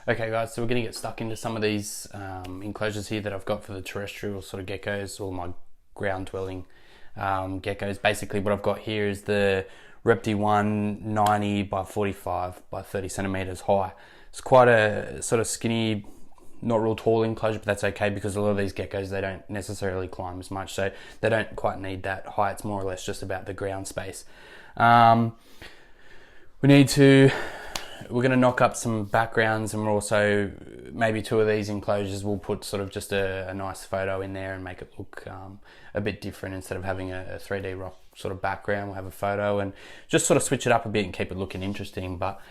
Okay guys, so we're going to get stuck into some of these enclosures here that I've got for the terrestrial sort of geckos, or my ground dwelling geckos. Basically what I've got here is the Reptile 190 by 45 by 30 centimeters high. It's quite a sort of skinny, not real tall enclosure, but that's okay because a lot of these geckos, they don't necessarily climb as much, so they don't quite need that height. It's more or less just about the ground space. We're going to knock up some backgrounds, and we're also, maybe two of these enclosures, we'll put sort of just a nice photo in there and make it look a bit different. Instead of having a 3D rock sort of background, we'll have a photo and just sort of switch it up a bit and keep it looking interesting. But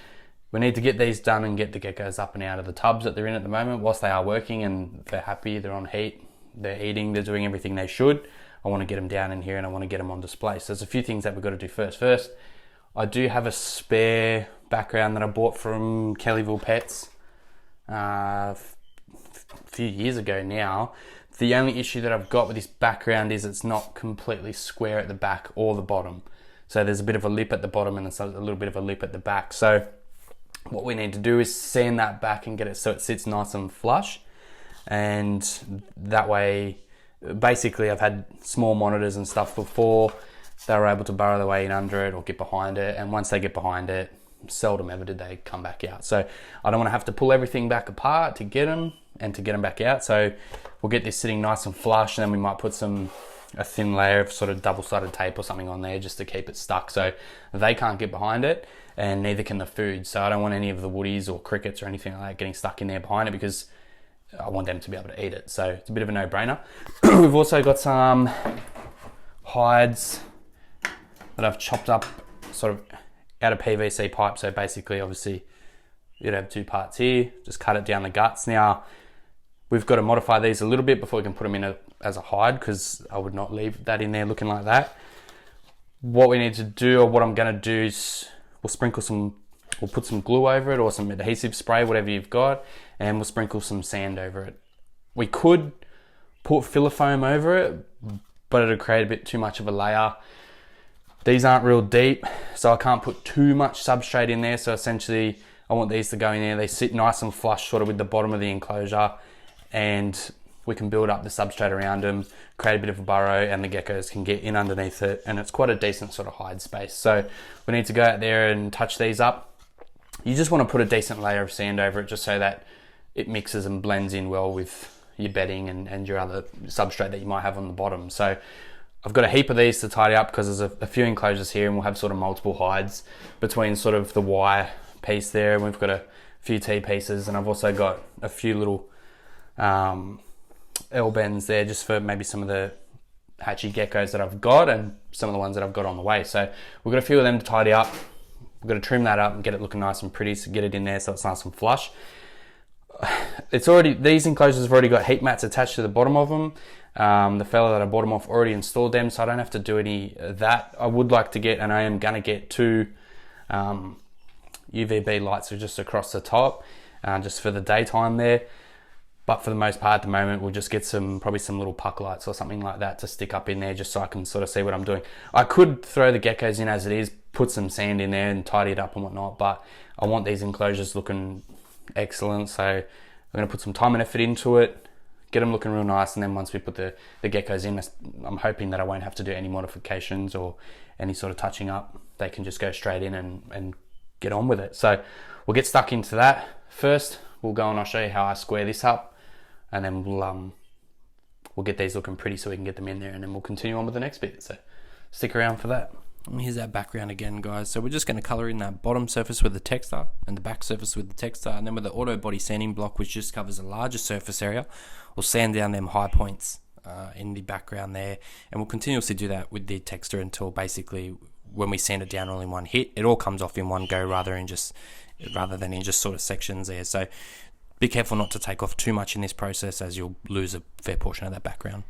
we need to get these done and get the geckos up and out of the tubs that they're in at the moment. Whilst they are working and they're happy, they're on heat, they're eating, they're doing everything they should, I want to get them down in here and I want to get them on display. So there's a few things that we've got to do first. First, I do have a spare background that I bought from Kellyville Pets a few years ago now. The only issue that I've got with this background is it's not completely square at the back or the bottom. So there's a bit of a lip at the bottom and there's a little bit of a lip at the back. So what we need to do is sand that back and get it so it sits nice and flush. And that way, basically I've had small monitors and stuff before. They were able to burrow their way in under it or get behind it, and once they get behind it, seldom ever did they come back out. So I don't want to have to pull everything back apart to get them and to get them back out. So we'll get this sitting nice and flush, and then we might put a thin layer of sort of double-sided tape or something on there just to keep it stuck so they can't get behind it, and neither can the food. So I don't want any of the woodies or crickets or anything like that getting stuck in there behind it, because I want them to be able to eat it. So it's a bit of a no-brainer. We've also got some hides that I've chopped up sort of out of PVC pipe. So basically, obviously, you'd have two parts here, just cut it down the guts. Now, we've got to modify these a little bit before we can put them in as a hide, because I would not leave that in there looking like that. What we need to do, or what I'm going to do, is we'll put some glue over it or some adhesive spray, whatever you've got, and we'll sprinkle some sand over it. We could put filler foam over it, but it'll create a bit too much of a layer. These aren't real deep, so I can't put too much substrate in there. So essentially, I want these to go in there. They sit nice and flush sort of with the bottom of the enclosure, and we can build up the substrate around them, create a bit of a burrow, and the geckos can get in underneath it, and it's quite a decent sort of hide space. So we need to go out there and touch these up. You just want to put a decent layer of sand over it, just so that it mixes and blends in well with your bedding and your other substrate that you might have on the bottom. So I've got a heap of these to tidy up, because there's a few enclosures here, and we'll have sort of multiple hides between sort of the Y piece there, and we've got a few T pieces, and I've also got a few little L bends there just for maybe some of the hatchy geckos that I've got and some of the ones that I've got on the way. So we've got a few of them to tidy up. We've got to trim that up and get it looking nice and pretty, so get it in there so it's nice and flush. These enclosures have already got heat mats attached to the bottom of them. The fella that I bought them off already installed them, so I don't have to do any of that. I would like to get, and I am going to get, two UVB lights just across the top, just for the daytime there. But for the most part at the moment, we'll just get probably some little puck lights or something like that to stick up in there, just so I can sort of see what I'm doing. I could throw the geckos in as it is, put some sand in there and tidy it up and whatnot, but I want these enclosures looking excellent, so I'm going to put some time and effort into it, get them looking real nice, and then once we put the geckos in, I'm hoping that I won't have to do any modifications or any sort of touching up. They can just go straight in and get on with it. So we'll get stuck into that. First, we'll go and I'll show you how I square this up, and then we'll get these looking pretty so we can get them in there, and then we'll continue on with the next bit. So stick around for that. And here's our background again, guys. So we're just going to colour in that bottom surface with the texture and the back surface with the texture, and then with the auto body sanding block, which just covers a larger surface area, we'll sand down them high points in the background there, and we'll continuously do that with the texture until basically when we sand it down all in one hit, it all comes off in one go rather than in just sort of sections there. So be careful not to take off too much in this process, as you'll lose a fair portion of that background.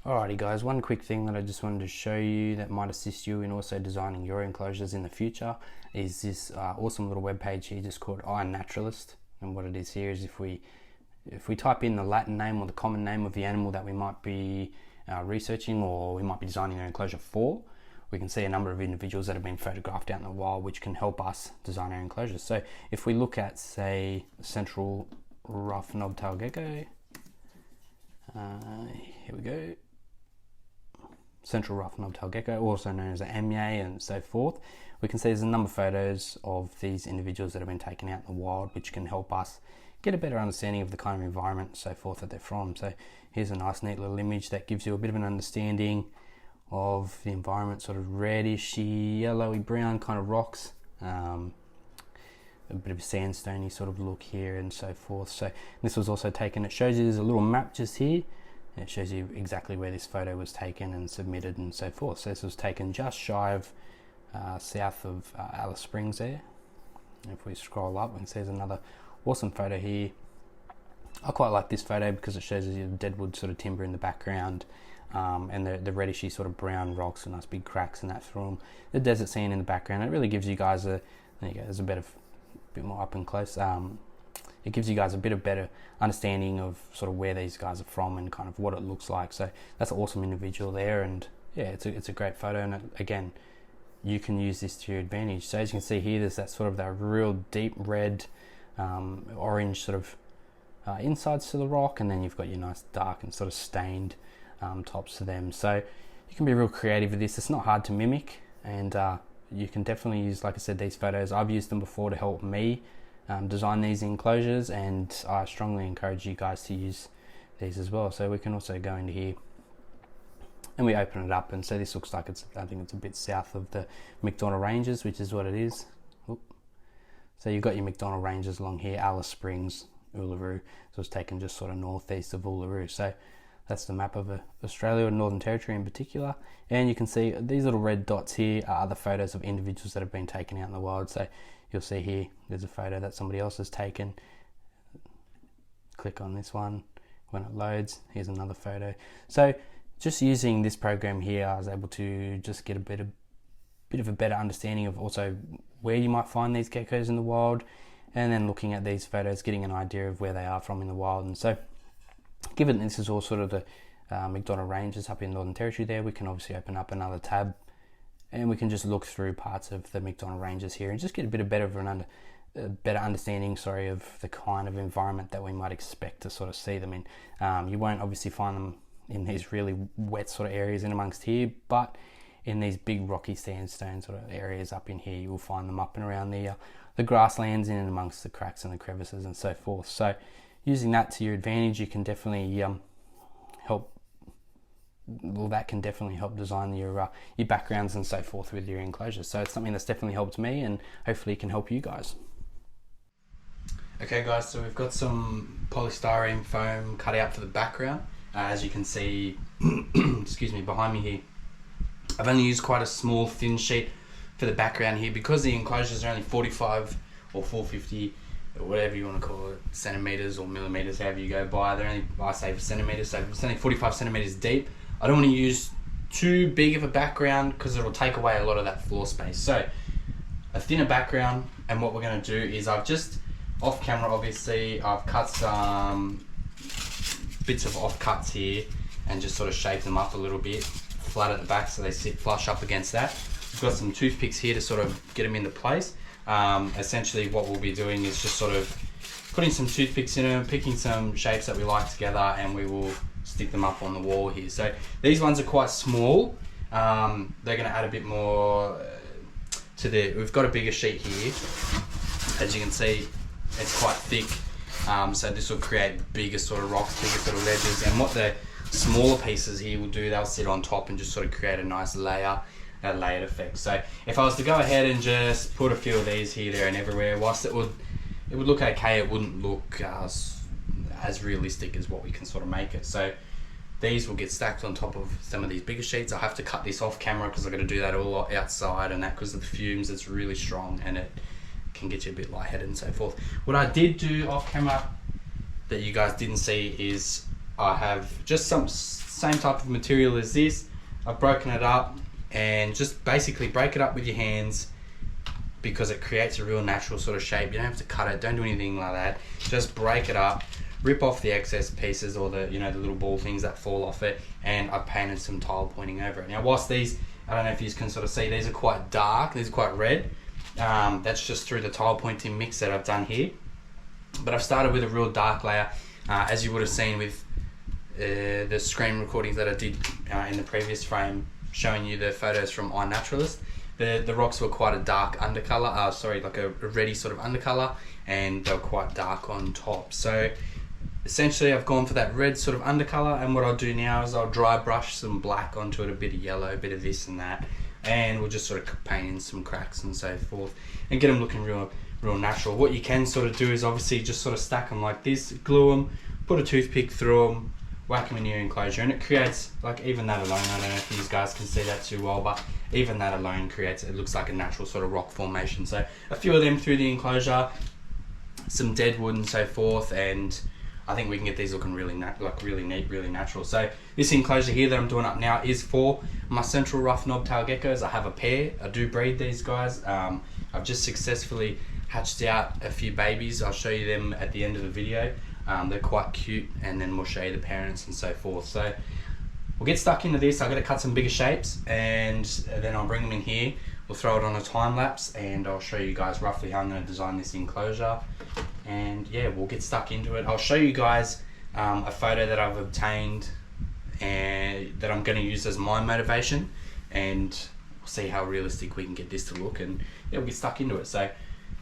Alrighty guys, one quick thing that I just wanted to show you that might assist you in also designing your enclosures in the future is this awesome little web page here just called iNaturalist. And what it is here is if we type in the Latin name or the common name of the animal that we might be researching or we might be designing an enclosure for, we can see a number of individuals that have been photographed out in the wild, which can help us design our enclosures. So if we look at, say, Central Rough Knobtail gecko, here we go, Central Rough Knobtail gecko, also known as an Amye and so forth, we can see there's a number of photos of these individuals that have been taken out in the wild, which can help us get a better understanding of the kind of environment and so forth that they're from. So here's a nice neat little image that gives you a bit of an understanding of the environment, sort of reddish, yellowy brown kind of rocks, a bit of a sandstony sort of look here and so forth. So this was also taken, it shows you there's a little map just here, and it shows you exactly where this photo was taken and submitted and so forth. So this was taken just shy of south of Alice Springs there. And if we scroll up, we can see there's another awesome photo here. I quite like this photo because it shows you the deadwood sort of timber in the background, and the reddishy sort of brown rocks and nice big cracks and that through them. The desert scene in the background, it really gives you guys a, there you go, there's a bit more up and close. It gives you guys a bit of better understanding of sort of where these guys are from and kind of what it looks like. So that's an awesome individual there, and yeah, it's a great photo, and again, you can use this to your advantage. So as you can see here, there's that sort of that real deep red, orange sort of insides to the rock, and then you've got your nice dark and sort of stained tops to them. So you can be real creative with this. It's not hard to mimic, and you can definitely use, like I said, these photos. I've used them before to help me design these enclosures, and I strongly encourage you guys to use these as well. So we can also go into here and we open it up, and so this looks like I think it's a bit south of the McDonald Ranges, which is what it is. Oop. So you've got your McDonald Ranges along here, Alice Springs, Uluru. So it's taken just sort of northeast of Uluru. So that's the map of Australia and Northern Territory in particular. And you can see these little red dots here are other photos of individuals that have been taken out in the wild. So you'll see here, there's a photo that somebody else has taken. Click on this one. When it loads, here's another photo. So just using this program here, I was able to just get a bit of a better understanding of also where you might find these geckos in the wild, and then looking at these photos, getting an idea of where they are from in the wild. And so given this is all sort of the McDonald Ranges up in Northern Territory there, we can obviously open up another tab and we can just look through parts of the McDonald Ranges here and just get a bit of a better understanding, of the kind of environment that we might expect to sort of see them in. You won't obviously find them in these really wet sort of areas in amongst here, but in these big rocky sandstone sort of areas up in here, you will find them up and around the grasslands, in and amongst the cracks and the crevices and so forth. So using that to your advantage, you can definitely that can definitely help design your backgrounds and so forth with your enclosures. So it's something that's definitely helped me, and hopefully it can help you guys. Okay guys, so we've got some polystyrene foam cut out for the background. As you can see, excuse me, behind me here, I've only used quite a small thin sheet for the background here because the enclosures are only 45 or 450, or whatever you want to call it, centimeters or millimeters, however you go by. They're only, I say, centimeters, so it's only 45 centimeters deep. I don't want to use too big of a background because it'll take away a lot of that floor space. So a thinner background, and what we're going to do is I've just, off camera obviously, I've cut some bits of offcuts here and just sort of shape them up a little bit flat at the back so they sit flush up against that. We've got some toothpicks here to sort of get them into place. Essentially what we'll be doing is just sort of putting some toothpicks in them, picking some shapes that we like together, and we will stick them up on the wall here. So these ones are quite small. They're going to add a bit more to we've got a bigger sheet here. As you can see, it's quite thick. So this will create bigger sort of rocks, bigger sort of ledges, and what the smaller pieces here will do, they'll sit on top and just sort of create a nice layered effect. So if I was to go ahead and just put a few of these here, there and everywhere, whilst it would look okay, it wouldn't look as realistic as what we can sort of make it. So these will get stacked on top of some of these bigger sheets. I have to cut this off camera because I've got to do that all outside, and that because of the fumes, it's really strong and it can get you a bit lightheaded and so forth. What I did do off camera that you guys didn't see is I have just some same type of material as this. I've broken it up, and just basically break it up with your hands because it creates a real natural sort of shape. You don't have to cut it, don't do anything like that. Just break it up, rip off the excess pieces or the the little ball things that fall off it, and I've painted some tile pointing over it. Now whilst these I don't know if you can sort of see, these are quite dark, these are quite red. That's just through the tile pointing mix that I've done here. But I've started with a real dark layer, as you would have seen with the screen recordings that I did in the previous frame, showing you the photos from iNaturalist. The rocks were quite a dark undercolor, like a reddy sort of undercolor, and they were quite dark on top. So essentially I've gone for that red sort of undercolor, and what I'll do now is I'll dry brush some black onto it, a bit of yellow, a bit of this and that, and we'll just sort of paint in some cracks and so forth, and get them looking real natural. What you can sort of do is obviously just sort of stack them like this, glue them, put a toothpick through them, whack them in your enclosure, and it creates, like, even that alone, I don't know if these guys can see that too well, but even that alone creates, it looks like a natural sort of rock formation. So a few of them through the enclosure, some dead wood and so forth, and I think we can get these looking really neat, really natural. So this enclosure here that I'm doing up now is for my Central Rough Knobtail geckos. I have a pair, I do breed these guys. I've just successfully hatched out a few babies. I'll show you them at the end of the video. They're quite cute, and then we'll show you the parents and so forth. So we'll get stuck into this. I've got to cut some bigger shapes, and then I'll bring them in here. We'll throw it on a time lapse, and I'll show you guys roughly how I'm going to design this enclosure. And yeah, we'll get stuck into it. I'll show you guys a photo that I've obtained and that I'm going to use as my motivation, and we'll see how realistic we can get this to look, and yeah, we'll get stuck into it. So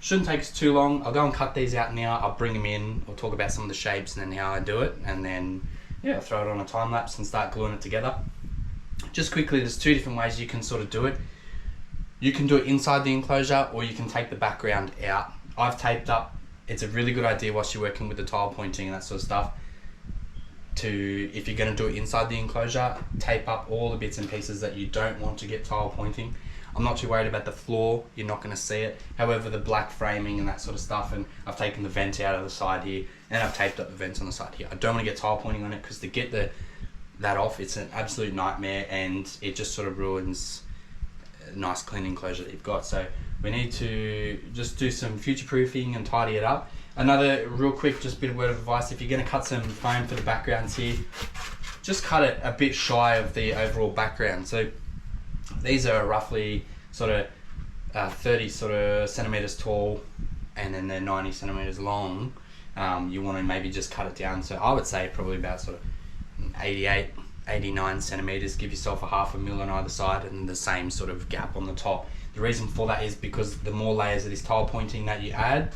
shouldn't take us too long. I'll go and cut these out now. I'll bring them in. I'll talk about some of the shapes and then how I do it, and then yeah, I'll throw it on a time lapse and start gluing it together. Just quickly, there's two different ways you can sort of do it. You can do it inside the enclosure, or you can take the background out. I've taped up. It's a really good idea whilst you're working with the tile pointing and that sort of stuff, if you're going to do it inside the enclosure, tape up all the bits and pieces that you don't want to get tile pointing. I'm not too worried about the floor, you're not going to see it. However, the black framing and that sort of stuff, and I've taken the vent out of the side here, and I've taped up the vents on the side here. I don't want to get tile pointing on it, because to get that off, it's an absolute nightmare, and it just sort of ruins a nice clean enclosure that you've got. So we need to just do some future proofing and tidy it up. Another real quick just bit of word of advice: if you're going to cut some foam for the backgrounds here, just cut it a bit shy of the overall background. So these are roughly sort of 30 sort of centimeters tall, and then they're 90 centimeters long. You want to maybe just cut it down, so I would say probably about sort of 88, 89 centimeters. Give yourself a half a mil on either side, and the same sort of gap on the top. The reason for that is because the more layers of this tile pointing that you add,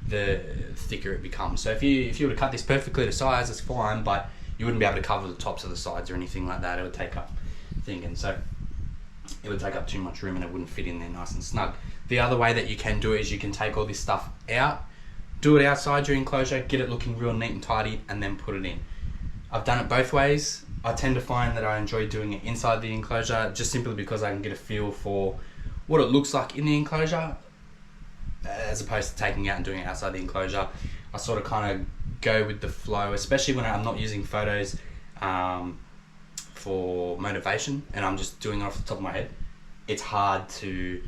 the thicker it becomes. So if you were to cut this perfectly to size, it's fine, but you wouldn't be able to cover the tops of the sides or anything like that. It would take up thinking, so it would take up too much room and it wouldn't fit in there nice and snug. The other way that you can do it is you can take all this stuff out, do it outside your enclosure, get it looking real neat and tidy, and then put it in. I've done it both ways. I tend to find that I enjoy doing it inside the enclosure, just simply because I can get a feel for what it looks like in the enclosure, as opposed to taking it out and doing it outside the enclosure. I sort of kind of go with the flow, especially when I'm not using photos for motivation and I'm just doing it off the top of my head. It's hard to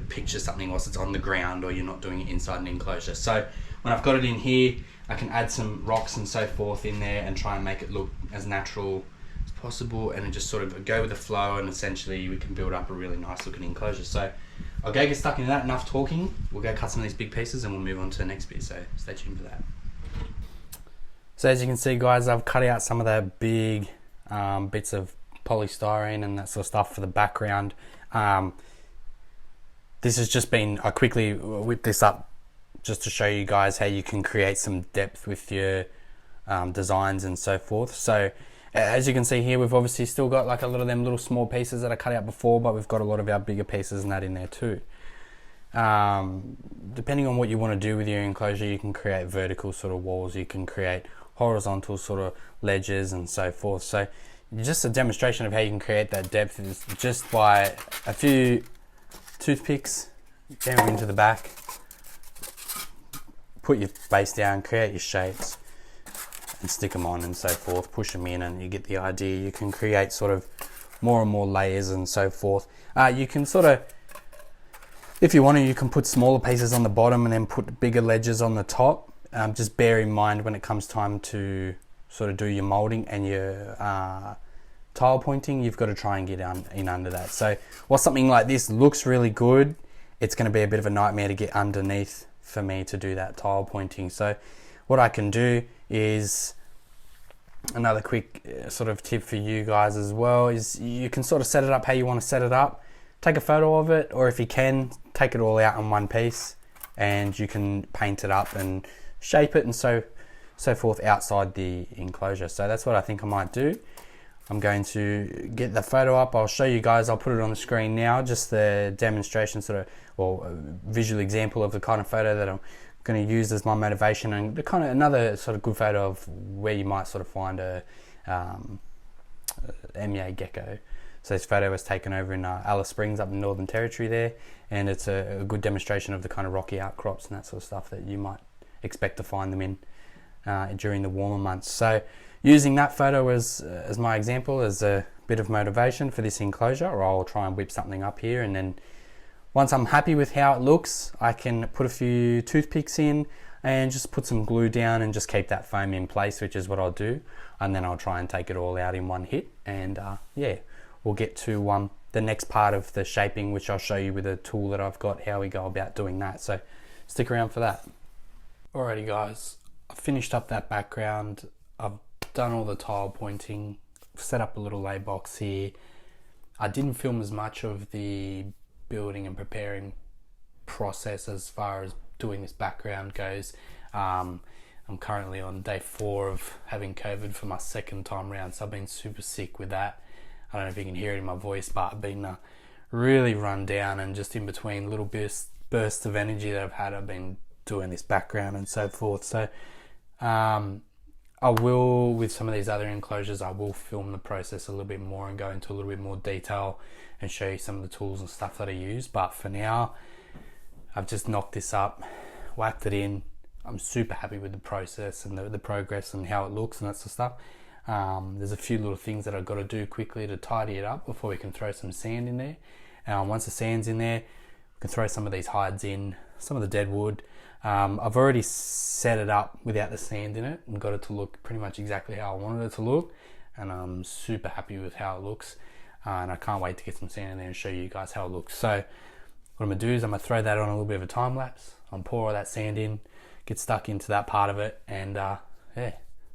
picture something whilst it's on the ground or you're not doing it inside an enclosure. So when I've got it in here, I can add some rocks and so forth in there and try and make it look as natural as possible, and just sort of go with the flow, and essentially we can build up a really nice looking enclosure. So I'll go get stuck into that. Enough talking. We'll go cut some of these big pieces and we'll move on to the next bit, so stay tuned for that. So as you can see, guys, I've cut out some of the big bits of polystyrene and that sort of stuff for the background. This has just been, I quickly whipped this up just to show you guys how you can create some depth with your designs and so forth. So as you can see here, we've obviously still got like a lot of them little small pieces that I cut out before, but we've got a lot of our bigger pieces and that in there too. Depending on what you want to do with your enclosure, you can create vertical sort of walls, you can create horizontal sort of ledges and so forth. So just a demonstration of how you can create that depth is just by a few toothpicks down into the back, put your base down, create your shapes and stick them on and so forth, push them in, and you get the idea. You can create sort of more and more layers and so forth. You can sort of, if you want to, you can put smaller pieces on the bottom and then put bigger ledges on the top. Just bear in mind when it comes time to sort of do your molding and your tile pointing, you've got to try and get in under that. So while something like this looks really good, it's going to be a bit of a nightmare to get underneath for me to do that tile pointing. So what I can do is, another quick sort of tip for you guys as well, is you can sort of set it up how you want to set it up. Take a photo of it, or if you can, take it all out in one piece, and you can paint it up and shape it and so forth outside the enclosure. So that's what I think I might do. I'm going to get the photo up. I'll show you guys. I'll put it on the screen now, just the demonstration sort of, or visual example of the kind of photo that I'm going to use as my motivation, and the kind of another sort of good photo of where you might sort of find a MEA gecko. So this photo was taken over in Alice Springs up in Northern Territory there, and it's a good demonstration of the kind of rocky outcrops and that sort of stuff that you might expect to find them in during the warmer months. So using that photo as my example, as a bit of motivation for this enclosure, or I'll try and whip something up here, and then once I'm happy with how it looks, I can put a few toothpicks in and just put some glue down and just keep that foam in place, which is what I'll do. And then I'll try and take it all out in one hit, and yeah, we'll get to the next part of the shaping, which I'll show you with a tool that I've got, how we go about doing that. So stick around for that. Alrighty guys, I've finished up that background. I've done all the tile pointing, set up a little lay box here. I didn't film as much of the building and preparing process as far as doing this background goes. I'm currently on day 4 of having COVID for my second time round, so I've been super sick with that. I don't know if you can hear it in my voice, but I've been really run down, and just in between little bursts of energy that I've had, I've been doing this background and so forth. So I will, with some of these other enclosures, I will film the process a little bit more and go into a little bit more detail and show you some of the tools and stuff that I use. But for now, I've just knocked this up, whacked it in. I'm super happy with the process and the progress and how it looks and that sort of stuff. There's a few little things that I've got to do quickly to tidy it up before we can throw some sand in there. Once the sand's in there, we can throw some of these hides in, some of the dead wood. I've already set it up without the sand in it and got it to look pretty much exactly how I wanted it to look, and I'm super happy with how it looks, and I can't wait to get some sand in there and show you guys how it looks. So what I'm going to do is I'm going to throw that on a little bit of a time lapse. I'll pour all that sand in, get stuck into that part of it, and yeah,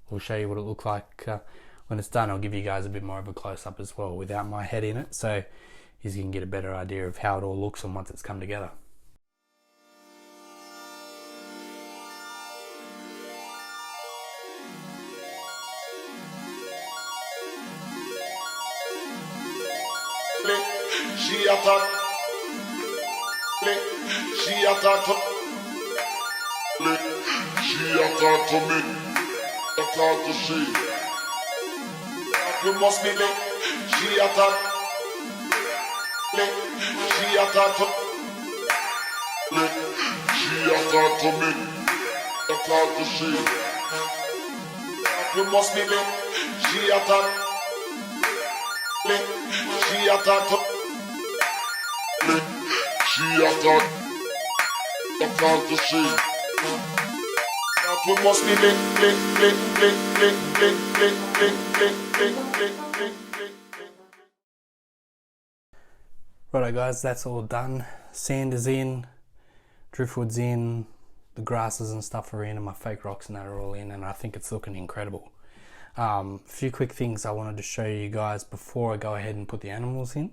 we'll show you what it looks like when it's done. I'll give you guys a bit more of a close-up as well without my head in it, so you can get a better idea of how it all looks and once it's come together. She attack, she attack, she attack to me, attack to she. You must be late. She attack, she attack to, she attack to me, attack to she. You must be late. She attack, she attack to. She attack, attack to she. That we must be Righto guys, that's all done. Sand is in, driftwood's in, the grasses and stuff are in, and my fake rocks and that are all in, and I think it's looking incredible. A few quick things I wanted to show you guys before I go ahead and put the animals in.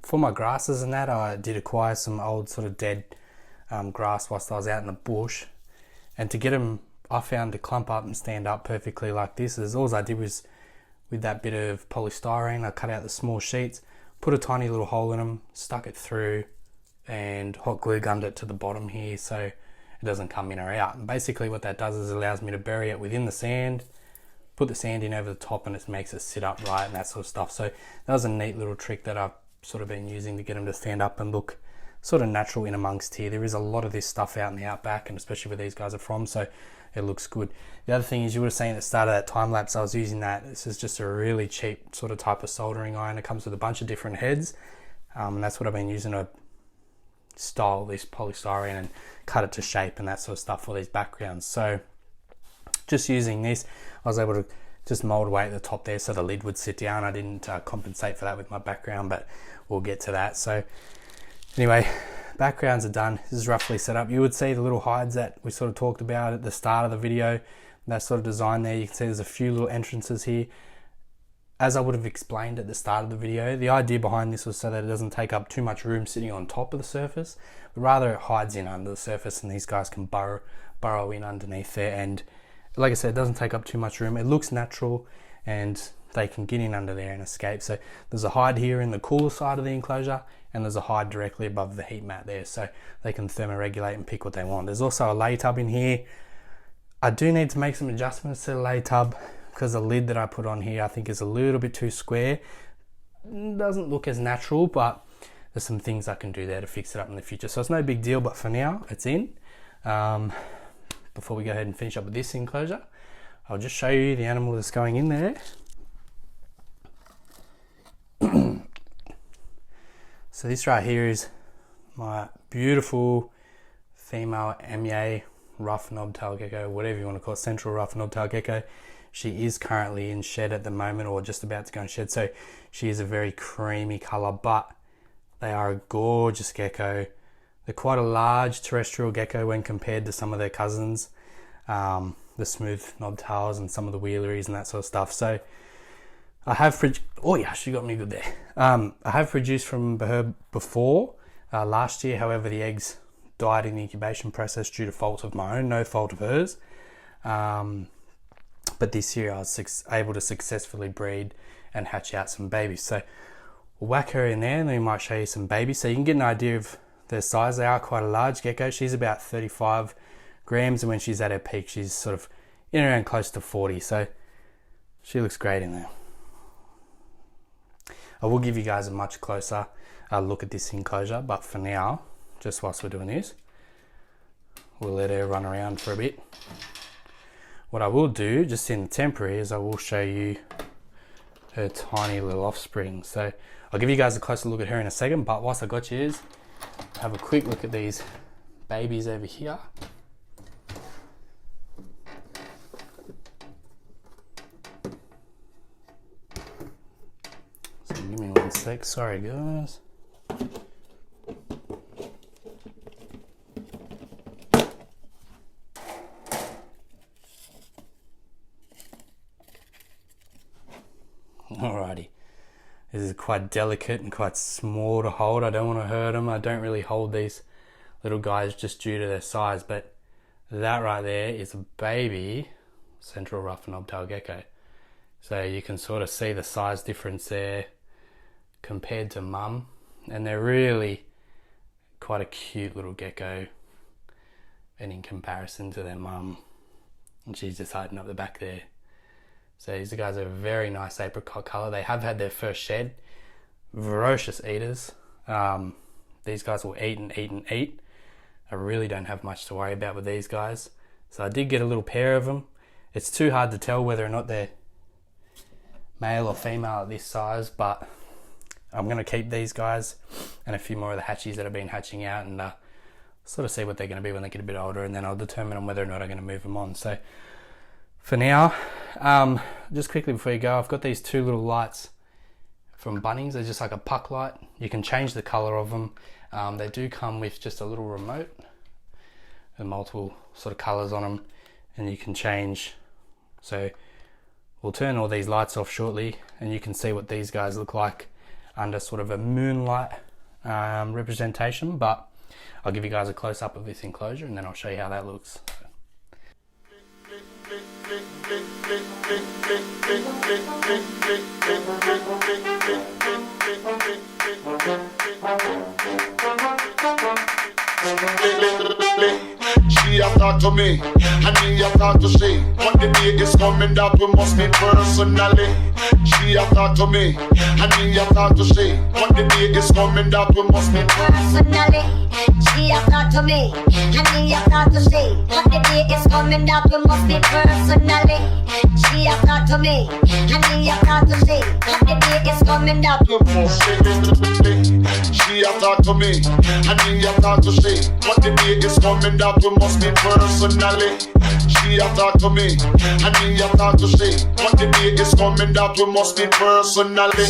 For my grasses and that, I did acquire some old sort of dead grass whilst I was out in the bush, and to get them, I found to clump up and stand up perfectly like this, is all I did was, with that bit of polystyrene, I cut out the small sheets, put a tiny little hole in them, stuck it through, and hot glue gunned it to the bottom here so it doesn't come in or out. And basically what that does is it allows me to bury it within the sand, put the sand in over the top, and it makes it sit upright and that sort of stuff. So that was a neat little trick that I've sort of been using to get them to stand up and look sort of natural in amongst here. There is a lot of this stuff out in the outback, and especially where these guys are from, so it looks good. The other thing is, you would have seen at the start of that time lapse, I was using that. This is just a really cheap sort of type of soldering iron. It comes with a bunch of different heads, and that's what I've been using to style this polystyrene and cut it to shape and that sort of stuff for these backgrounds. So just using this, I was able to just mold away at the top there so the lid would sit down. I didn't compensate for that with my background, but we'll get to that. So anyway, backgrounds are done. This is roughly set up. You would see the little hides that we sort of talked about at the start of the video, that sort of design there. You can see there's a few little entrances here. As I would have explained at the start of the video, the idea behind this was so that it doesn't take up too much room sitting on top of the surface, but rather it hides in under the surface and these guys can burrow in underneath there. And like I said, it doesn't take up too much room. It looks natural and they can get in under there and escape. So there's a hide here in the cooler side of the enclosure, and there's a hide directly above the heat mat there, so they can thermoregulate and pick what they want. There's also a lay tub in here. I do need to make some adjustments to the lay tub because the lid that I put on here I think is a little bit too square. Doesn't look as natural, but there's some things I can do there to fix it up in the future. So it's no big deal, but for now it's in. Before we go ahead and finish up with this enclosure, I'll just show you the animal that's going in there. So this right here is my beautiful female Amier rough knobtail gecko, whatever you want to call it, Central Rough Knobtail gecko. She is currently in shed at the moment, or just about to go in shed, so she is a very creamy colour, but they are a gorgeous gecko. They're quite a large terrestrial gecko when compared to some of their cousins, the smooth knobtails and some of the wheeleries and that sort of stuff. So I have oh yeah, she got me good there. I have produced from her before last year. However, the eggs died in the incubation process due to fault of my own, no fault of hers. But this year I was able to successfully breed and hatch out some babies. So we'll whack her in there and then we might show you some babies so you can get an idea of their size. They are quite a large gecko. She's about 35 grams, and when she's at her peak she's sort of in around close to 40, so she looks great in there. I will give you guys a much closer look at this enclosure, but for now, just whilst we're doing this, we'll let her run around for a bit. What I will do, just in temporary, is I will show you her tiny little offspring. So I'll give you guys a closer look at her in a second, but whilst I got you is, have a quick look at these babies over here. So give me 1 sec, sorry guys. Alrighty, this is quite delicate and quite small to hold. I don't want to hurt them. I don't really hold these little guys just due to their size, but that right there is a baby Central Rough Knobtail gecko. So you can sort of see the size difference there compared to mum, and they're really quite a cute little gecko, and in comparison to their mum, and she's just hiding up the back there. So these guys are a very nice apricot colour. They have had their first shed. Ferocious eaters. These guys will eat and eat and eat. I really don't have much to worry about with these guys. So I did get a little pair of them. It's too hard to tell whether or not they're male or female at this size, but I'm going to keep these guys and a few more of the hatchies that have been hatching out, and sort of see what they're going to be when they get a bit older, and then I'll determine on whether or not I'm going to move them on. So for now, just quickly before you go, I've got these two little lights from Bunnings. They're just like a puck light. You can change the colour of them. They do come with just a little remote and multiple sort of colours on them, and you can change. So we'll turn all these lights off shortly, and you can see what these guys look like under sort of a moonlight representation, but I'll give you guys a close-up of this enclosure and then I'll show you how that looks. She have talked to me, and me have talked to she. But the day is coming that we must meet personally. She have talked to me, and me have talked to she. But the day is coming that we must meet personally. She have talked to me, and me have talked to she. But the day is coming that we must meet personally. She have talked to me, and me have talked to she. But the day is coming that we must meet. She have talked to me, and me have talked to she. But the day is coming that we must meet personally. She she a talk to me, and me a talk to she. But the day is coming that we must be personally.